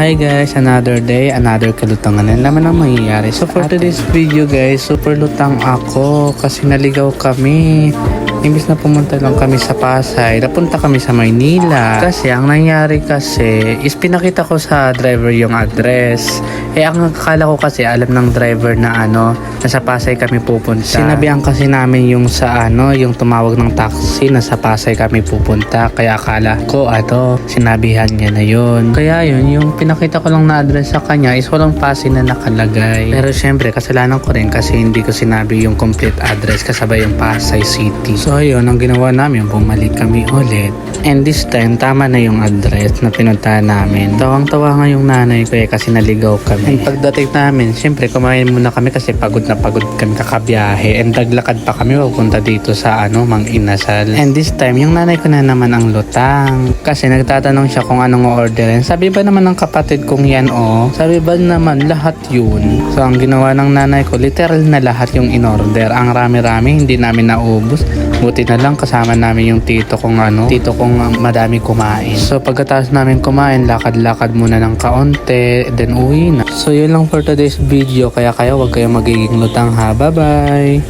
Hi guys, another day, another kalutangan na naman ang mangyayari. So for today's video guys, super lutang ako kasi naligaw kami. Imbis na pumunta lang kami sa Pasay, napunta kami sa Maynila. Kasi ang nangyari kasi is pinakita ko sa driver yung address. Ang akala ko kasi alam ng driver na nasa Pasay kami pupunta. Sinabihan kasi namin yung yung tumawag ng taxi na sa Pasay kami pupunta. Kaya akala ko sinabihan niya na yun. Kaya yun, yung pinakita ko lang na address sa kanya is walang Pasay na nakalagay. Pero syempre, kasalanan ko rin kasi hindi ko sinabi yung complete address kasabay yung Pasay City. So ayun, ang ginawa namin, bumalik kami ulit. And this time, tama na yung address na pinuntahan namin. Tawang-tawa nga yung nanay ko kasi naligaw kami. And pagdating namin, syempre kumain muna kami kasi pagod na pagod kami kakabiyahe. And naglakad pa kami papunta dito sa Mang Inasal. And this time, yung nanay ko na naman ang lutang. Kasi nagtatanong siya kung anong orderin. Sabi ba naman ng kapatid kong yan sabi ba naman lahat yun. So ang ginawa ng nanay ko, literal na lahat yung in-order. Ang rami-rami, hindi namin naubos. Buti na lang kasama namin yung tito kong madami kumain. So pagkatapos namin kumain, lakad-lakad muna ng kaunti, then uwi na. So yun lang for today's video, kaya wag kayong magiging lutang ha. Bye bye!